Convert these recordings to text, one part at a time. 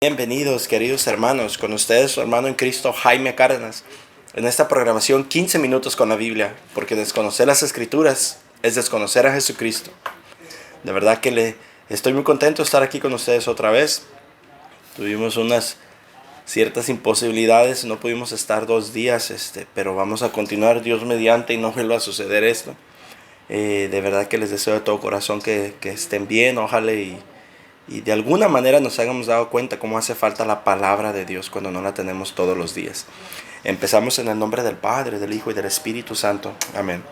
Bienvenidos, queridos hermanos, con ustedes su hermano en Cristo, Jaime Cárdenas, en esta programación 15 minutos con la Biblia, porque desconocer las Escrituras es desconocer a Jesucristo. De verdad que estoy muy contento de estar aquí con ustedes otra vez. Tuvimos unas ciertas imposibilidades, no pudimos estar 2 días, pero vamos a continuar Dios mediante y no vuelva a suceder esto. De verdad que les deseo de todo corazón que estén bien, ojalá y de alguna manera nos hayamos dado cuenta cómo hace falta la palabra de Dios cuando no la tenemos todos los días. Empezamos en el nombre del Padre, del Hijo y del Espíritu Santo. Amén.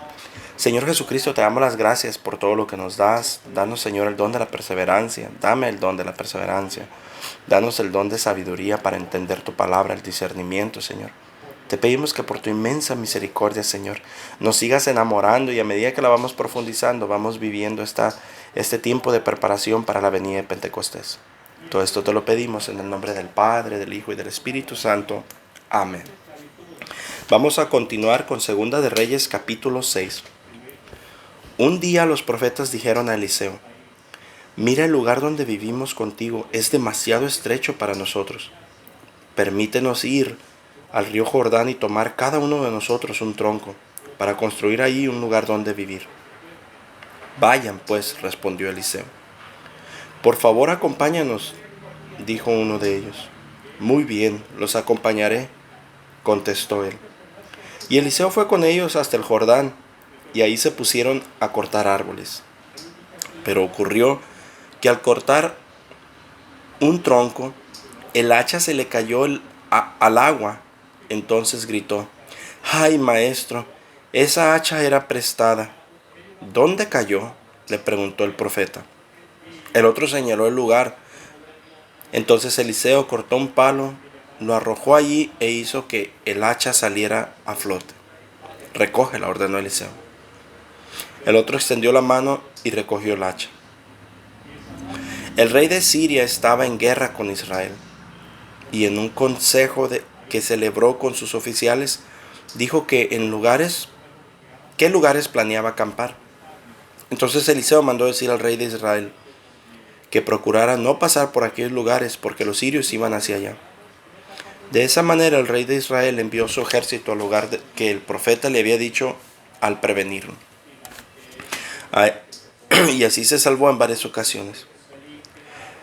Señor Jesucristo, te damos las gracias por todo lo que nos das. Danos, Señor, el don de la perseverancia. Dame el don de la perseverancia. Danos el don de sabiduría para entender tu palabra, el discernimiento, Señor. Te pedimos que por tu inmensa misericordia, Señor, nos sigas enamorando y a medida que la vamos profundizando, vamos viviendo este tiempo de preparación para la venida de Pentecostés. Todo esto te lo pedimos en el nombre del Padre, del Hijo y del Espíritu Santo. Amén. Vamos a continuar con Segunda de Reyes capítulo 6. Un día los profetas dijeron a Eliseo: mira, el lugar donde vivimos contigo es demasiado estrecho para nosotros. Permítenos ir al río Jordán y tomar cada uno de nosotros un tronco, para construir allí un lugar donde vivir. Vayan pues, respondió Eliseo. Por favor, acompáñanos, dijo uno de ellos. Muy bien, los acompañaré, contestó él. Y Eliseo fue con ellos hasta el Jordán, y ahí se pusieron a cortar árboles. Pero ocurrió que al cortar un tronco, el hacha se le cayó al agua. Entonces gritó: ¡ay, maestro! Esa hacha era prestada. ¿Dónde cayó?, le preguntó el profeta. El otro señaló el lugar. Entonces Eliseo cortó un palo, lo arrojó allí e hizo que el hacha saliera a flote. Recógela, ordenó Eliseo. El otro extendió la mano y recogió el hacha. El rey de Siria estaba en guerra con Israel, y en un consejo que celebró con sus oficiales, dijo que qué lugares planeaba acampar. Entonces Eliseo mandó decir al rey de Israel que procurara no pasar por aquellos lugares, porque los sirios iban hacia allá. De esa manera el rey de Israel envió su ejército al lugar que el profeta le había dicho al prevenirlo. Y así se salvó en varias ocasiones.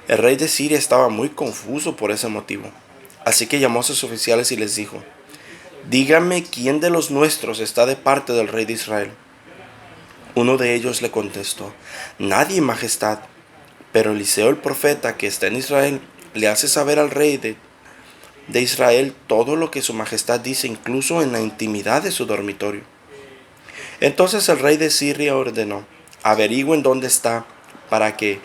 El rey de Siria estaba muy confuso por ese motivo, así que llamó a sus oficiales y les dijo: díganme quién de los nuestros está de parte del rey de Israel. Uno de ellos le contestó: nadie, majestad. Pero Eliseo el profeta, que está en Israel, le hace saber al rey de Israel todo lo que su majestad dice, incluso en la intimidad de su dormitorio. Entonces el rey de Siria ordenó: averigüen dónde está, para que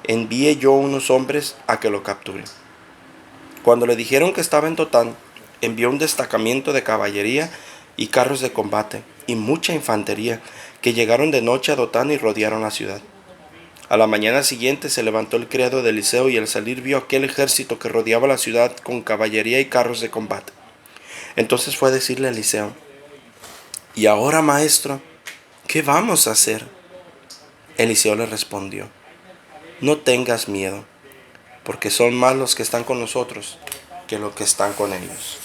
envíe yo unos hombres a que lo capturen. Cuando le dijeron que estaba en Dotán, envió un destacamento de caballería y carros de combate y mucha infantería, que llegaron de noche a Dotán y rodearon la ciudad. A la mañana siguiente se levantó el criado de Eliseo y al salir vio aquel ejército que rodeaba la ciudad con caballería y carros de combate. Entonces fue a decirle a Eliseo: ¿y ahora, maestro, qué vamos a hacer? Eliseo le respondió: no tengas miedo, porque son más los que están con nosotros que los que están con ellos.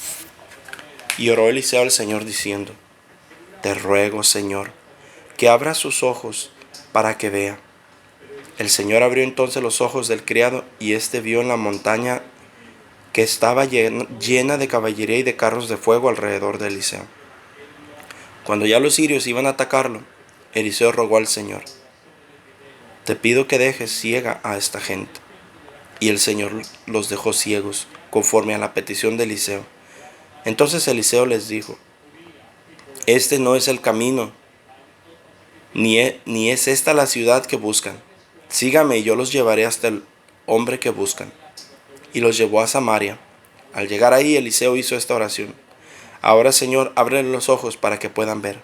Y oró Eliseo al Señor diciendo: te ruego, Señor, que abra sus ojos para que vea. El Señor abrió entonces los ojos del criado, y éste vio en la montaña que estaba llena de caballería y de carros de fuego alrededor de Eliseo. Cuando ya los sirios iban a atacarlo, Eliseo rogó al Señor: te pido que dejes ciega a esta gente. Y el Señor los dejó ciegos, conforme a la petición de Eliseo. Entonces Eliseo les dijo: este no es el camino, ni es esta la ciudad que buscan. Sígame y yo los llevaré hasta el hombre que buscan. Y los llevó a Samaria. Al llegar ahí, Eliseo hizo esta oración: ahora, Señor, ábrele los ojos para que puedan ver.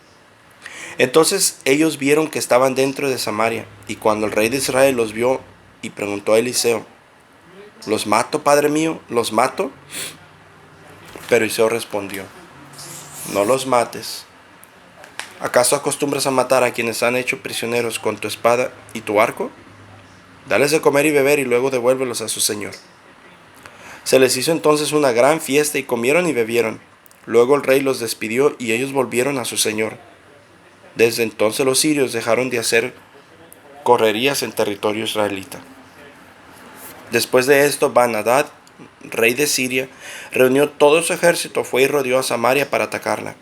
Entonces ellos vieron que estaban dentro de Samaria, y cuando el rey de Israel los vio, y preguntó a Eliseo: ¿los mato, padre mío? ¿Los mato? Pero Eliseo respondió: no los mates. ¿Acaso acostumbras a matar a quienes han hecho prisioneros con tu espada y tu arco? Dales de comer y beber y luego devuélvelos a su señor. Se les hizo entonces una gran fiesta y comieron y bebieron. Luego el rey los despidió y ellos volvieron a su señor. Desde entonces los sirios dejaron de hacer correrías en territorio israelita. Después de esto, Ben-Hadad, rey de Siria, reunió todo su ejército, fue y rodeó a Samaria para atacarla.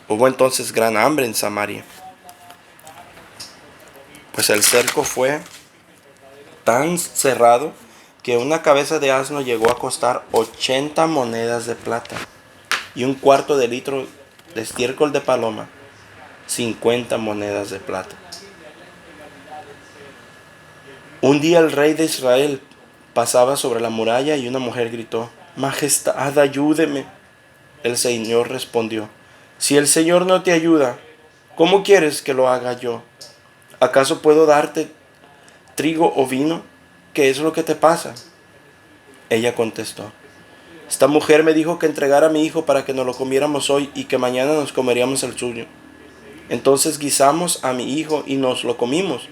Hubo entonces gran hambre en Samaria, pues el cerco fue tan cerrado que una cabeza de asno llegó a costar 80 monedas de plata y un cuarto de litro de estiércol de paloma, 50 monedas de plata. Un día el rey de Israel pasaba sobre la muralla y una mujer gritó: «Majestad, ayúdeme». El Señor respondió: «Si el Señor no te ayuda, ¿cómo quieres que lo haga yo? ¿Acaso puedo darte trigo o vino? ¿Qué es lo que te pasa?». Ella contestó: «Esta mujer me dijo que entregara a mi hijo para que nos lo comiéramos hoy y que mañana nos comeríamos el suyo. Entonces guisamos a mi hijo y nos lo comimos.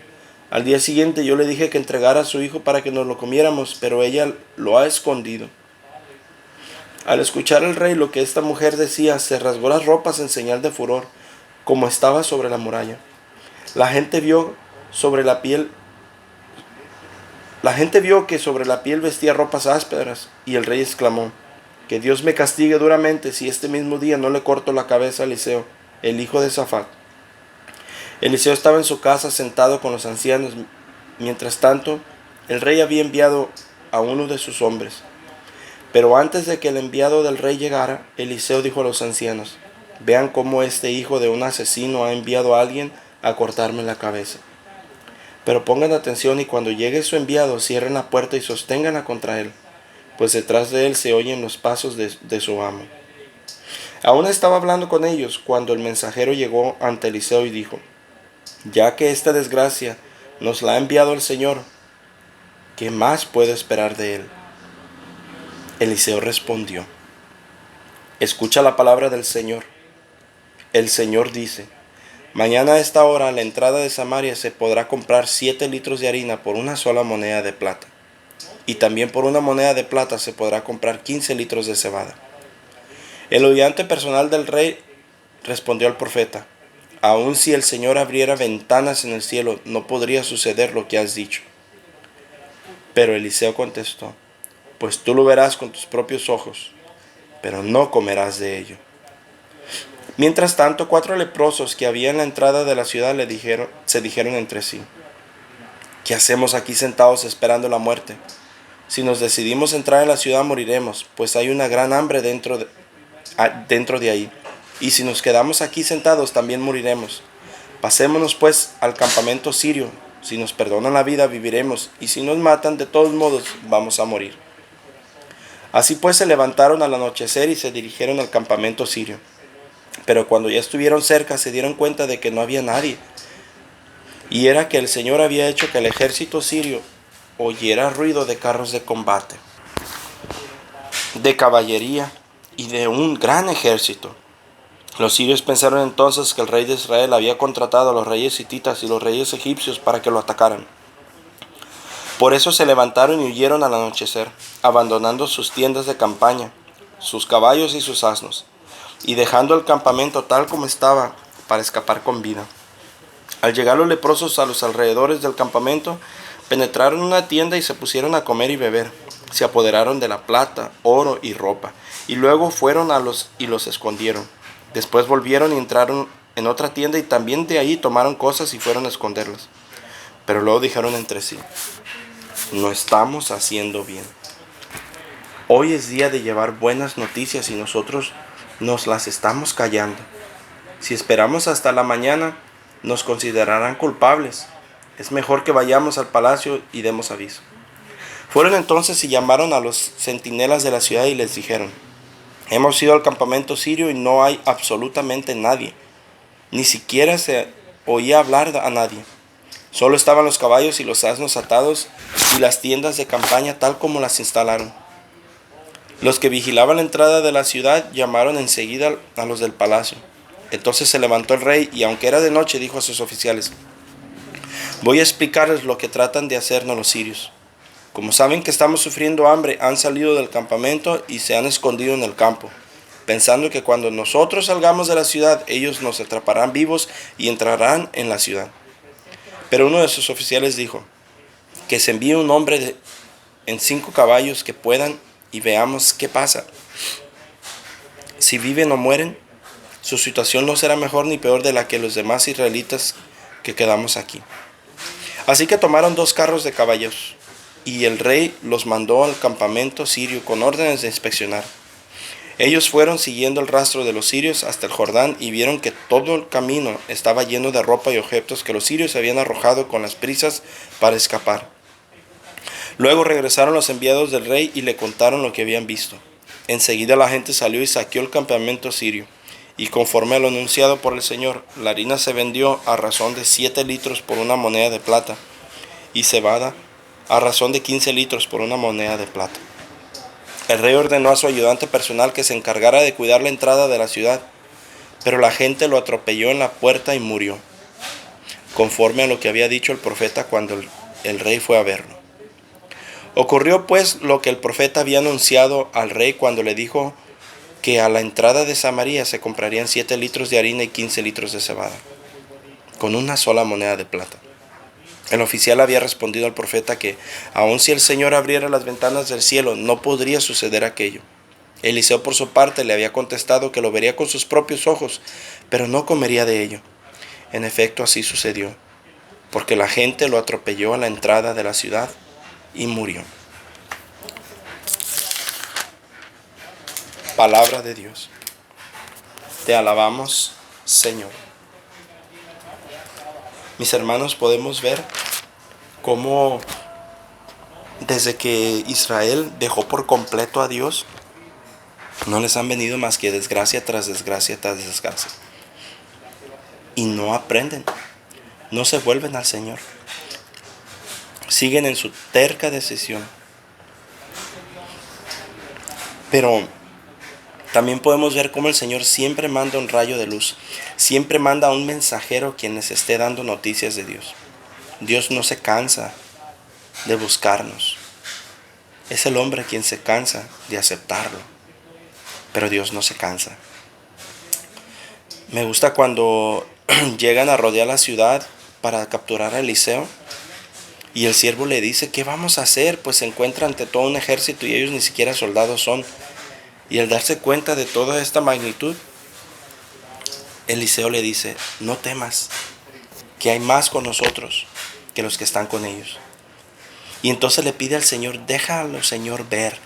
Al día siguiente yo le dije que entregara a su hijo para que nos lo comiéramos, pero ella lo ha escondido». Al escuchar el rey lo que esta mujer decía, se rasgó las ropas en señal de furor, como estaba sobre la muralla. La gente vio que sobre la piel vestía ropas ásperas, y el rey exclamó: «Que Dios me castigue duramente si este mismo día no le corto la cabeza a Eliseo, el hijo de Safat». Eliseo estaba en su casa sentado con los ancianos. Mientras tanto, el rey había enviado a uno de sus hombres. Pero antes de que el enviado del rey llegara, Eliseo dijo a los ancianos: «Vean cómo este hijo de un asesino ha enviado a alguien a cortarme la cabeza. Pero pongan atención y cuando llegue su enviado, cierren la puerta y sosténganla contra él, pues detrás de él se oyen los pasos de su amo». Aún estaba hablando con ellos cuando el mensajero llegó ante Eliseo y dijo: «Ya que esta desgracia nos la ha enviado el Señor, ¿qué más puedo esperar de él?». Eliseo respondió: «Escucha la palabra del Señor. El Señor dice: mañana a esta hora a la entrada de Samaria se podrá comprar 7 litros de harina por una sola moneda de plata. Y también por una moneda de plata se podrá comprar 15 litros de cebada». El ayudante personal del rey respondió al profeta: «Aun si el Señor abriera ventanas en el cielo, no podría suceder lo que has dicho». Pero Eliseo contestó: «Pues tú lo verás con tus propios ojos, pero no comerás de ello». Mientras tanto, 4 leprosos que había en la entrada de la ciudad se dijeron entre sí: «¿Qué hacemos aquí sentados esperando la muerte? Si nos decidimos entrar en la ciudad moriremos, pues hay una gran hambre dentro de ahí. Y si nos quedamos aquí sentados también moriremos. Pasémonos pues al campamento sirio. Si nos perdonan la vida viviremos, y si nos matan de todos modos vamos a morir». Así pues se levantaron al anochecer y se dirigieron al campamento sirio. Pero cuando ya estuvieron cerca se dieron cuenta de que no había nadie. Y era que el Señor había hecho que el ejército sirio oyera ruido de carros de combate, de caballería y de un gran ejército. Los sirios pensaron entonces que el rey de Israel había contratado a los reyes hititas y los reyes egipcios para que lo atacaran. Por eso se levantaron y huyeron al anochecer, abandonando sus tiendas de campaña, sus caballos y sus asnos, y dejando el campamento tal como estaba para escapar con vida. Al llegar los leprosos a los alrededores del campamento, penetraron en una tienda y se pusieron a comer y beber. Se apoderaron de la plata, oro y ropa, y luego fueron y los escondieron. Después volvieron y entraron en otra tienda y también de ahí tomaron cosas y fueron a esconderlas. Pero luego dijeron entre sí: «No estamos haciendo bien. Hoy es día de llevar buenas noticias y nosotros nos las estamos callando. Si esperamos hasta la mañana, nos considerarán culpables. Es mejor que vayamos al palacio y demos aviso». Fueron entonces y llamaron a los centinelas de la ciudad y les dijeron: «Hemos ido al campamento sirio y no hay absolutamente nadie. Ni siquiera se oía hablar a nadie. Solo estaban los caballos y los asnos atados y las tiendas de campaña tal como las instalaron». Los que vigilaban la entrada de la ciudad llamaron enseguida a los del palacio. Entonces se levantó el rey y aunque era de noche dijo a sus oficiales: «Voy a explicarles lo que tratan de hacernos los sirios». Como saben que estamos sufriendo hambre, han salido del campamento y se han escondido en el campo, pensando que cuando nosotros salgamos de la ciudad, ellos nos atraparán vivos y entrarán en la ciudad. Pero uno de sus oficiales dijo, que se envíe un hombre en 5 caballos que puedan y veamos qué pasa. Si viven o mueren, su situación no será mejor ni peor de la que los demás israelitas que quedamos aquí. Así que tomaron 2 carros de caballos, y el rey los mandó al campamento sirio con órdenes de inspeccionar. Ellos fueron siguiendo el rastro de los sirios hasta el Jordán y vieron que todo el camino estaba lleno de ropa y objetos que los sirios habían arrojado con las prisas para escapar. Luego regresaron los enviados del rey y le contaron lo que habían visto. Enseguida la gente salió y saqueó el campamento sirio. Y conforme a lo anunciado por el Señor, la harina se vendió a razón de 7 litros por una moneda de plata, y cebada a razón de 15 litros por una moneda de plata. El rey ordenó a su ayudante personal que se encargara de cuidar la entrada de la ciudad, pero la gente lo atropelló en la puerta y murió, conforme a lo que había dicho el profeta cuando el rey fue a verlo. Ocurrió pues lo que el profeta había anunciado al rey cuando le dijo que a la entrada de Samaria se comprarían 7 litros de harina y 15 litros de cebada, con una sola moneda de plata. El oficial había respondido al profeta que, aun si el Señor abriera las ventanas del cielo, no podría suceder aquello. Eliseo, por su parte, le había contestado que lo vería con sus propios ojos, pero no comería de ello. En efecto, así sucedió, porque la gente lo atropelló a la entrada de la ciudad y murió. Palabra de Dios. Te alabamos, Señor. Mis hermanos, podemos ver cómo desde que Israel dejó por completo a Dios, no les han venido más que desgracia tras desgracia tras desgracia. Y no aprenden, no se vuelven al Señor. Siguen en su terca decisión. Pero también podemos ver cómo el Señor siempre manda un rayo de luz, siempre manda a un mensajero quien les esté dando noticias de Dios. Dios no se cansa de buscarnos. Es el hombre quien se cansa de aceptarlo, pero Dios no se cansa. Me gusta cuando llegan a rodear la ciudad para capturar a Eliseo y el siervo le dice, ¿qué vamos a hacer? Pues se encuentra ante todo un ejército y ellos ni siquiera soldados son. Y al darse cuenta de toda esta magnitud, Eliseo le dice, no temas, que hay más con nosotros que los que están con ellos. Y entonces le pide al Señor, déjalo, Señor, ver.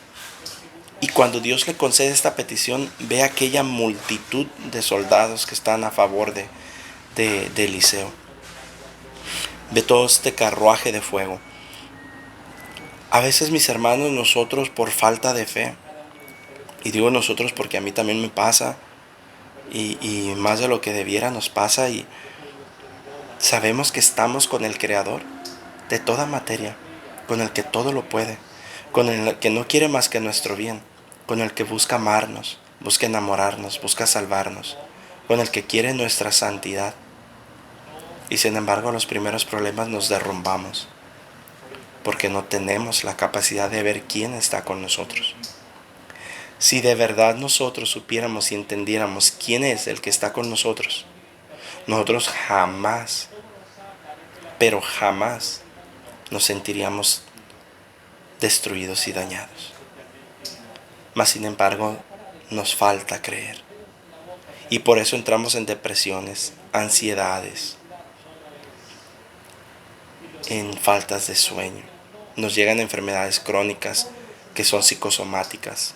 Y cuando Dios le concede esta petición, ve aquella multitud de soldados que están a favor de Eliseo. Ve todo este carruaje de fuego. A veces, mis hermanos, nosotros por falta de fe, y digo nosotros porque a mí también me pasa, y más de lo que debiera nos pasa, y sabemos que estamos con el Creador de toda materia, con el que todo lo puede, con el que no quiere más que nuestro bien, con el que busca amarnos, busca enamorarnos, busca salvarnos, con el que quiere nuestra santidad. Y sin embargo, los primeros problemas nos derrumbamos, porque no tenemos la capacidad de ver quién está con nosotros. Si de verdad nosotros supiéramos y entendiéramos quién es el que está con nosotros, nosotros jamás, pero jamás nos sentiríamos destruidos y dañados. Mas sin embargo, nos falta creer. Y por eso entramos en depresiones, ansiedades, en faltas de sueño. Nos llegan enfermedades crónicas que son psicosomáticas,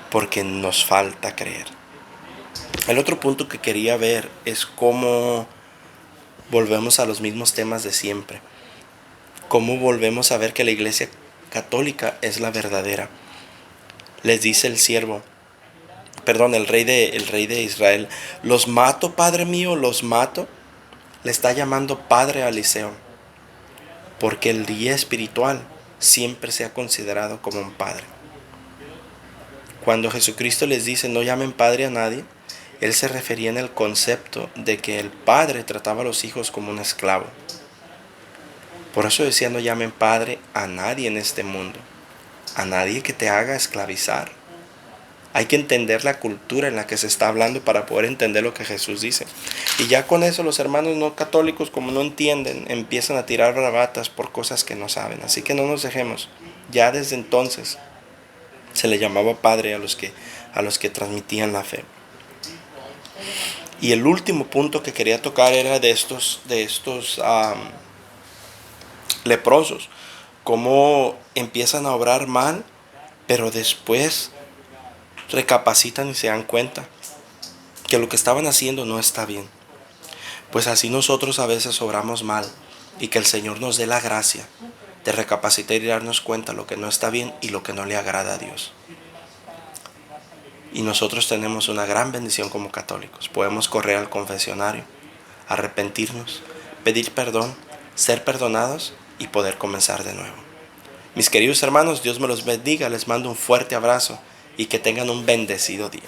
porque nos falta creer. El otro punto que quería ver es cómo volvemos a los mismos temas de siempre. Cómo volvemos a ver que la Iglesia Católica es la verdadera. Les dice el rey de Israel, los mato, Padre mío, los mato. Le está llamando Padre a Eliseo, porque el guía espiritual siempre se ha considerado como un padre. Cuando Jesucristo les dice no llamen padre a nadie, Él se refería en el concepto de que el padre trataba a los hijos como un esclavo. Por eso decía, no llamen Padre a nadie en este mundo, a nadie que te haga esclavizar. Hay que entender la cultura en la que se está hablando para poder entender lo que Jesús dice. Y ya con eso los hermanos no católicos, como no entienden, empiezan a tirar bravatas por cosas que no saben. Así que no nos dejemos. Ya desde entonces se le llamaba Padre a los que transmitían la fe. Y el último punto que quería tocar era de estos leprosos. Cómo empiezan a obrar mal, pero después recapacitan y se dan cuenta que lo que estaban haciendo no está bien. Pues así nosotros a veces obramos mal, y que el Señor nos dé la gracia de recapacitar y darnos cuenta lo que no está bien y lo que no le agrada a Dios. Y nosotros tenemos una gran bendición como católicos. Podemos correr al confesionario, arrepentirnos, pedir perdón, ser perdonados y poder comenzar de nuevo. Mis queridos hermanos, Dios me los bendiga, les mando un fuerte abrazo y que tengan un bendecido día.